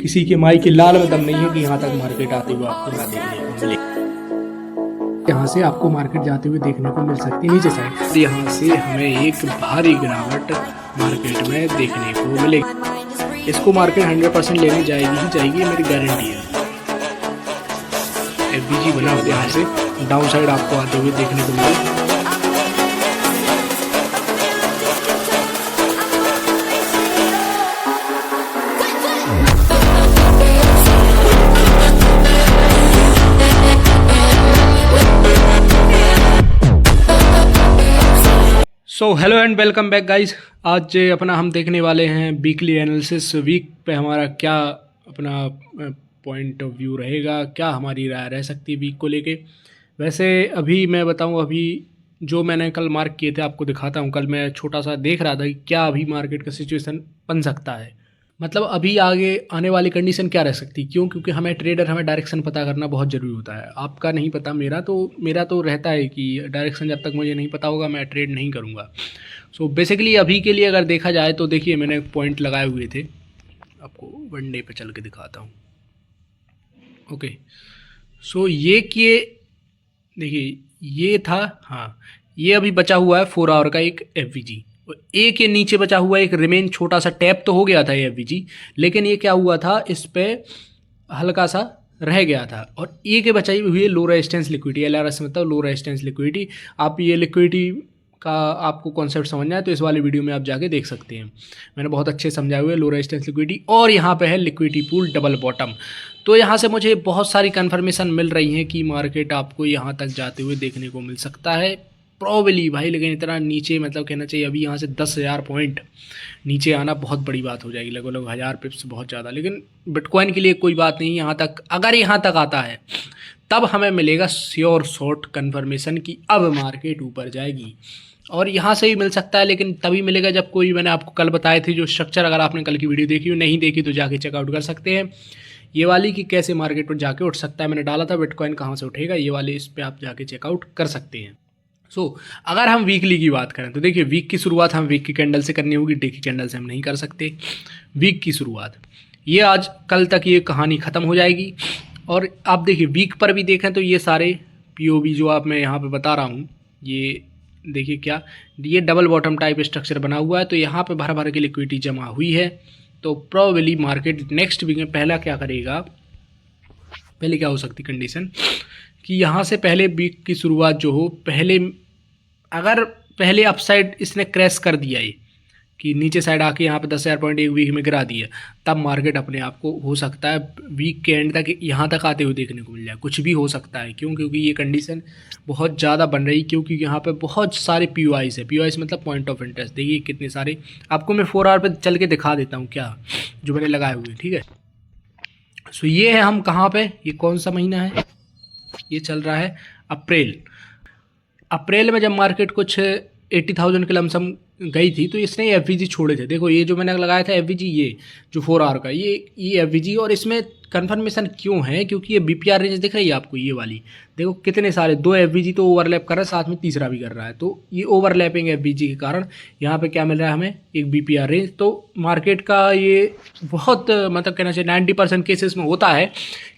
किसी के माई के लाल में दम नहीं है कि यहाँ तक मार्केट आते हुए आपको ना देखने को मिले। यहाँ से आपको मार्केट जाते हुए देखने को मिल सकती है नीचे साइड। यहाँ से हमें एक भारी गिरावट मार्केट में देखने को मिलेगी। इसको मार्केट 100% लेने जाएगी ही जाएगी, मेरी गारंटी है। एफबीजी बना हुआ यहाँ से डाउन साइड आपको आते हुए देखने को मिलेगा। So hello and welcome back guys. आज अपना हम देखने वाले हैं वीकली एनालिसिस। वीक पे हमारा क्या अपना पॉइंट ऑफ व्यू रहेगा, क्या हमारी राय रह सकती है वीक को लेके। वैसे अभी मैं बताऊं, अभी जो मैंने कल मार्क किए थे आपको दिखाता हूं। कल मैं छोटा सा देख रहा था कि क्या अभी मार्केट का सिचुएशन बन सकता है, मतलब अभी आगे आने वाली कंडीशन क्या रह सकती है। क्यों? क्योंकि हमें डायरेक्शन पता करना बहुत ज़रूरी होता है। आपका नहीं पता, मेरा तो रहता है कि डायरेक्शन जब तक मुझे नहीं पता होगा मैं ट्रेड नहीं करूँगा। सो बेसिकली अभी के लिए अगर देखा जाए तो देखिए, मैंने पॉइंट लगाए हुए थे, आपको वन डे पे चल के दिखाता हूँ। ओके, सो ये किए, देखिए ये था, हाँ ये अभी बचा हुआ है 4 आवर का एक एफवीजी। ए के नीचे बचा हुआ एक रिमेन छोटा सा टैप तो हो गया था ये एफवीजी, लेकिन ये क्या हुआ था, इस पे हल्का सा रह गया था। और ए के बचाई हुई लो रेजिस्टेंस लिक्विडिटी, एलआरएस मतलब लो रेजिस्टेंस लिक्विडिटी। आप ये लिक्विडिटी का आपको कॉन्सेप्ट समझना है तो इस वाली वीडियो में आप जाके देख सकते हैं, मैंने बहुत अच्छे समझाए हुए लो रेजिस्टेंस लिक्विडिटी। और यहाँ पे है लिक्विडिटी पूल डबल बॉटम। तो यहाँ से मुझे बहुत सारी कन्फर्मेशन मिल रही है कि मार्केट आपको यहाँ तक जाते हुए देखने को मिल सकता है प्रॉबली भाई। लेकिन इतना नीचे, मतलब कहना चाहिए अभी यहाँ से 10,000 पॉइंट नीचे आना बहुत बड़ी बात हो जाएगी, लगभग 1000 पिप्स बहुत ज़्यादा। लेकिन बिटकॉइन के लिए कोई बात नहीं, यहाँ तक अगर यहाँ तक आता है तब हमें मिलेगा श्योर शॉर्ट कन्फर्मेशन कि अब मार्केट ऊपर जाएगी। और यहाँ से भी मिल सकता है, लेकिन तभी मिलेगा जब कोई, मैंने आपको कल बताए थे जो स्ट्रक्चर, अगर आपने कल की वीडियो देखी हो, नहीं देखी तो जाके चेकआउट कर सकते हैं। ये वाली कि कैसे मार्केट पर जाके उठ सकता है, मैंने डाला था बिटकॉइन कहाँ से उठेगा, ये वाले इस पर आप जाके चेकआउट कर सकते हैं। अगर हम वीकली की बात करें तो देखिए, वीक की शुरुआत हम वीक की कैंडल से करनी होगी, डे की कैंडल से हम नहीं कर सकते। वीक की शुरुआत ये आज कल तक ये कहानी ख़त्म हो जाएगी। और आप देखिए वीक पर भी देखें तो ये सारे पीओवी जो आप मैं यहाँ पे बता रहा हूँ, ये देखिए क्या, ये डबल बॉटम टाइप स्ट्रक्चर बना हुआ है। तो यहाँ पे भर भर के लिक्विडिटी जमा हुई है। तो प्रोबेबली मार्केट नेक्स्ट वीक में पहला क्या करेगा, पहले क्या हो सकती कंडीशन कि यहाँ से पहले वीक की शुरुआत जो हो, अगर पहले अपसाइड इसने क्रैश कर दिया ये कि नीचे साइड आके यहाँ पे 10,000 पॉइंट एक वीक में गिरा दिया, तब मार्केट अपने आप को हो सकता है वीक के एंड तक यहाँ तक आते हुए देखने को मिल जाए। कुछ भी हो सकता है। क्यों? क्योंकि ये कंडीशन बहुत ज़्यादा बन रही, क्योंकि यहाँ पे बहुत सारे पीओआईस है। पीओआईस मतलब पॉइंट ऑफ इंटरेस्ट। देखिए कितने सारे, आपको मैं 4 आवर पर चल के दिखा देता हूँ क्या जो मैंने लगाए हुए, ठीक है। सो ये है, हम कहाँ पे, ये कौन सा महीना है, ये चल रहा है अप्रैल में जब मार्केट कुछ 80,000 के लमसम गई थी तो इसने एफवीजी छोड़े थे। देखो ये जो मैंने लगाया था एफवीजी, ये जो 4 आवर का, ये एफवीजी। और इसमें कंफर्मेशन क्यों है, क्योंकि ये बीपीआर रेंज दिख रही है आपको, ये वाली देखो कितने सारे, 2 एफवीजी तो ओवरलैप कर रहा है, साथ में तीसरा भी कर रहा है। तो ये ओवरलैपिंग एफवीजी के कारण यहाँ पे क्या मिल रहा है हमें, एक बीपीआर रेंज। तो मार्केट का ये बहुत, मतलब कहना चाहिए 90% केसेस में होता है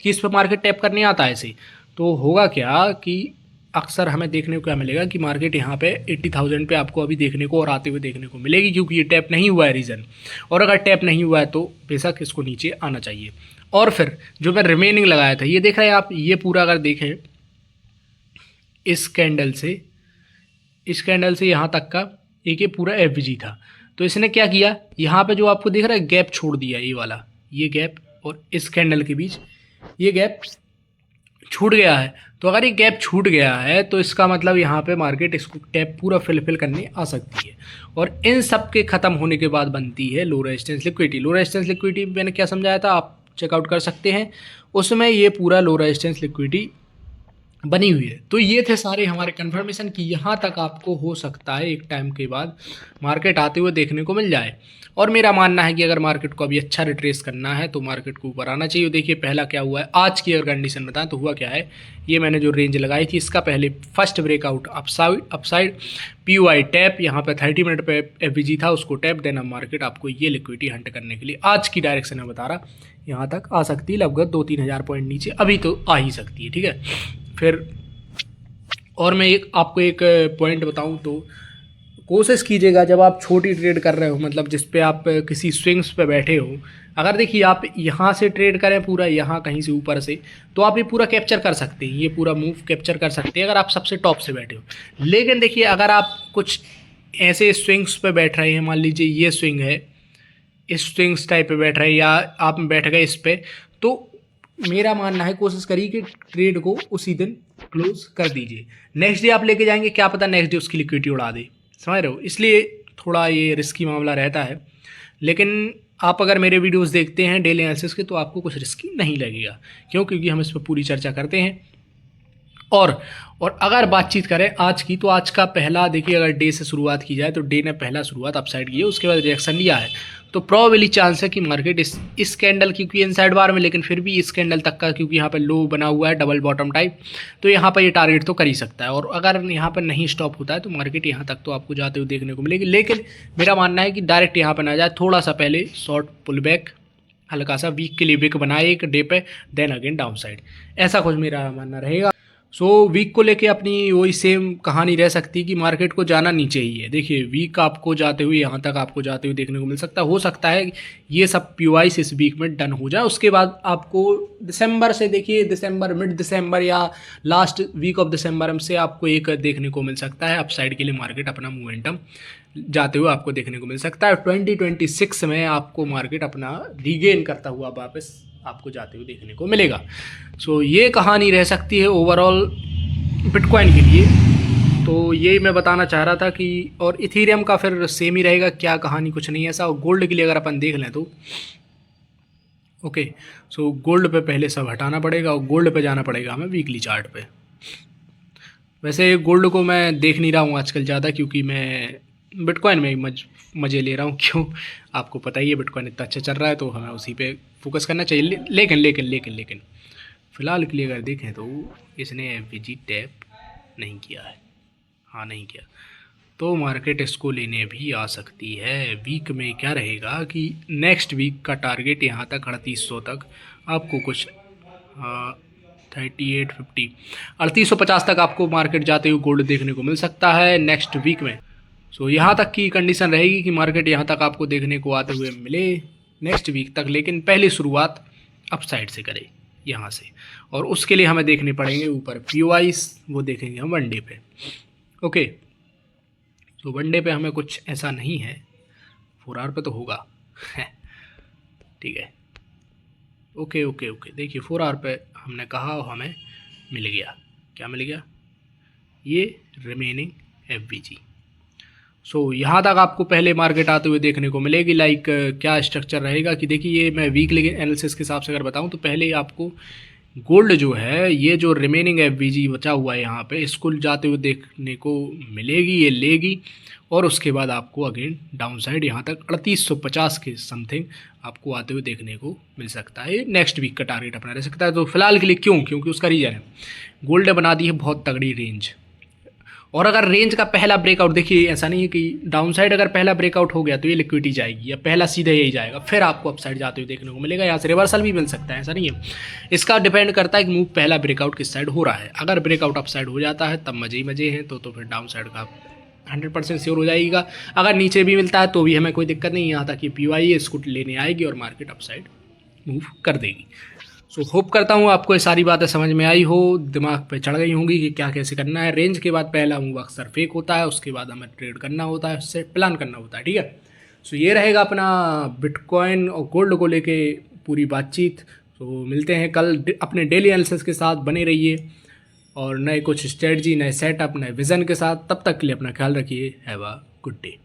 कि इस पर मार्केट टैप करने आता है ऐसे। तो होगा क्या कि अक्सर हमें देखने को क्या मिलेगा कि मार्केट यहाँ पे 80,000 पे आपको अभी देखने को और आते हुए देखने को मिलेगी, क्योंकि ये टैप नहीं हुआ है रीज़न। और अगर टैप नहीं हुआ है तो बेशक इसको नीचे आना चाहिए। और फिर जो मैं रिमेनिंग लगाया था, ये देख रहे हैं आप, ये पूरा अगर देखें इस कैंडल से यहाँ तक का एक ये पूरा एफवीजी था। तो इसने क्या किया, यहाँ पे जो आपको दिख रहा है गैप छोड़ दिया, ये वाला, ये गैप और इस कैंडल के बीच ये गैप छूट गया है। तो अगर ये गैप छूट गया है तो इसका मतलब यहाँ पे मार्केट इसको टैप पूरा फिल करने आ सकती है। और इन सब के ख़त्म होने के बाद बनती है low resistance liquidity. Low resistance liquidity मैंने क्या समझाया था, आप चेकआउट कर सकते हैं। उसमें ये पूरा लो रेजिस्टेंस लिक्विडिटी बनी हुई है। तो ये थे सारे हमारे कन्फर्मेशन कि यहाँ तक आपको हो सकता है एक टाइम के बाद मार्केट आते हुए देखने को मिल जाए। और मेरा मानना है कि अगर मार्केट को अभी अच्छा रिट्रेस करना है तो मार्केट को ऊपर आना चाहिए। देखिए पहला क्या हुआ है, आज की अगर कंडीशन बताएं तो हुआ क्या है, ये मैंने जो रेंज लगाई थी इसका पहले first breakout upside PUI tap, यहाँ पे 30 मिनट पे FVG था उसको टैप देना, मार्केट आपको ये लिक्विडिटी हंट करने के लिए आज की डायरेक्शन में बता रहा यहाँ तक आ सकती है, लगभग 2-3 हज़ार पॉइंट नीचे अभी तो आ ही सकती है। ठीक है, फिर और मैं आपको एक पॉइंट बताऊं तो कोशिश कीजिएगा जब आप छोटी ट्रेड कर रहे हो, मतलब जिस पे आप किसी स्विंग्स पे बैठे हो, अगर देखिए आप यहाँ से ट्रेड करें पूरा यहाँ कहीं से ऊपर से, तो आप ये पूरा कैप्चर कर सकते हैं, ये पूरा मूव कैप्चर कर सकते हैं अगर आप सबसे टॉप से बैठे हो। लेकिन देखिए अगर आप कुछ ऐसे स्विंग्स पे बैठ रहे हैं, मान लीजिए ये स्विंग है, इस स्विंग्स टाइप पे बैठ रहे हैं या आप बैठ गए इस पे, तो मेरा मानना है कोशिश करिए कि ट्रेड को उसी दिन क्लोज कर दीजिए। नेक्स्ट डे आप लेके जाएंगे, क्या पता नेक्स्ट डे उसकी लिक्विडिटी उड़ा दे, समझ रहे हो, इसलिए थोड़ा ये रिस्की मामला रहता है। लेकिन आप अगर मेरे वीडियोस देखते हैं डेली एनालिसिस के तो आपको कुछ रिस्की नहीं लगेगा, क्यों, क्योंकि हम इस पर पूरी चर्चा करते हैं। और अगर बातचीत करें आज की, तो आज का पहला देखिए अगर डे से शुरुआत की जाए तो डे ने पहला शुरुआत अपसाइड की है, उसके बाद रिएक्शन लिया है, तो प्रोबेबली चांस है कि मार्केट इस कैंडल की, क्योंकि इनसाइड बार में, लेकिन फिर भी इस कैंडल तक का, क्योंकि यहाँ पर लो बना हुआ है डबल बॉटम टाइप, तो यहाँ पर ये टारगेट तो कर ही सकता है। और अगर यहाँ पर नहीं स्टॉप होता है तो मार्केट यहाँ तक तो आपको जाते हुए देखने को मिलेगी। लेकिन मेरा मानना है कि डायरेक्ट यहाँ पर ना जाए, थोड़ा सा पहले शॉर्ट पुल बैक, हल्का सा वीक के लिए विक बनाए एक डे पे, देन अगेन डाउन साइड, ऐसा कुछ मेरा मानना रहेगा। सो वीक को लेके अपनी वही सेम कहानी रह सकती कि मार्केट को जाना नीचे ही है। देखिए वीक आपको जाते हुए यहाँ तक आपको जाते हुए देखने को मिल सकता है। हो सकता है ये सब PUIs इस वीक में डन हो जाए, उसके बाद आपको दिसंबर से, देखिए दिसंबर, मिड दिसंबर या लास्ट वीक ऑफ दिसंबर से आपको एक देखने को मिल सकता है अपसाइड के लिए मार्केट अपना मोमेंटम जाते हुए आपको देखने को मिल सकता है। 2026 में आपको मार्केट अपना रीगेन करता हुआ वापस आपको जाते हुए देखने को मिलेगा। सो ये कहानी रह सकती है ओवरऑल बिटकॉइन के लिए। तो यही मैं बताना चाह रहा था कि, और इथेरियम का फिर सेम ही रहेगा, क्या कहानी कुछ नहीं है ऐसा। और गोल्ड के लिए अगर अपन देख लें तो ओके, सो गोल्ड पे पहले सब हटाना पड़ेगा और गोल्ड पे जाना पड़ेगा हमें वीकली चार्ट पे। वैसे गोल्ड को मैं देख नहीं रहा हूँ आजकल ज़्यादा, क्योंकि मैं बिटकॉइन में ही मज़े ले रहा हूँ। क्यों, आपको पता ही है बिटकॉइन इतना अच्छा चल रहा है तो हमें उसी पे फोकस करना चाहिए। लेकिन फ़िलहाल के लिए अगर देखें तो इसने FVG टैप नहीं किया है, हाँ नहीं किया, तो मार्केट इसको लेने भी आ सकती है। वीक में क्या रहेगा कि नेक्स्ट वीक का टारगेट यहाँ तक 3800 तक आपको कुछ 3850 3850 तक आपको मार्केट जाते हुए गोल्ड देखने को मिल सकता है नेक्स्ट वीक में। सो यहाँ तक की कंडीशन रहेगी कि मार्केट यहाँ तक आपको देखने को आते हुए मिले नेक्स्ट वीक तक, लेकिन पहली शुरुआत अपसाइड से करे यहाँ से, और उसके लिए हमें देखने पड़ेंगे ऊपर PUIs, वो देखेंगे हम वनडे पे। ओके, तो वनडे पे हमें कुछ ऐसा नहीं है, 4 आवर पे तो होगा ठीक है। ओके, देखिए 4 आवर पे हमने कहा हमें मिल गया, क्या मिल गया, ये रिमेनिंग FVG। सो यहाँ तक आपको पहले मार्केट आते हुए देखने को मिलेगी। लाइक क्या स्ट्रक्चर रहेगा कि देखिए, ये मैं वीकली एनालिसिस के हिसाब से अगर बताऊँ तो पहले आपको गोल्ड जो है, ये जो रिमेनिंग FVG बचा हुआ है यहाँ पे, इसको जाते हुए देखने को मिलेगी, ये लेगी, और उसके बाद आपको अगेन डाउन साइड यहाँ तक 3850 के समथिंग आपको आते हुए देखने को मिल सकता है। नेक्स्ट वीक का टारगेट अपना रह सकता है। तो फिलहाल के लिए क्यों, क्योंकि उसका रीज़न है गोल्ड ने बना दी है बहुत तगड़ी रेंज, और अगर रेंज का पहला ब्रेकआउट, देखिए ऐसा नहीं है कि डाउन साइड अगर पहला ब्रेकआउट हो गया तो ये लिक्विडिटी जाएगी, या पहला सीधा यही जाएगा, फिर आपको अपसाइड जाते हुए देखने को मिलेगा। यहाँ से रिवर्सल भी मिल सकता है, ऐसा नहीं है। इसका डिपेंड करता है कि मूव पहला ब्रेकआउट किस साइड हो रहा है। अगर ब्रेकआउट अपसाइड हो जाता है तब मजे ही मजे हैं, तो फिर डाउन साइड का 100% श्योर हो जाएगा। अगर नीचे भी मिलता है तो भी हमें कोई दिक्कत नहीं, यहाँ तक कि PUI इसको लेने आएगी और मार्केट अपसाइड मूव कर देगी। सो होप करता हूँ आपको ये सारी बातें समझ में आई हो, दिमाग पे चढ़ गई होंगी कि क्या कैसे करना है। रेंज के बाद पहला मूव अक्सर फेक होता है, उसके बाद हमें ट्रेड करना होता है, उससे प्लान करना होता है, ठीक है। सो ये रहेगा अपना बिटकॉइन और गोल्ड को लेके पूरी बातचीत। तो मिलते हैं कल अपने डेली एनालिसिस के साथ, बने रहिए और नए कुछ स्ट्रेटजी, नए सेटअप, नए विज़न के साथ। तब तक के लिए अपना ख्याल रखिए। Have a good day.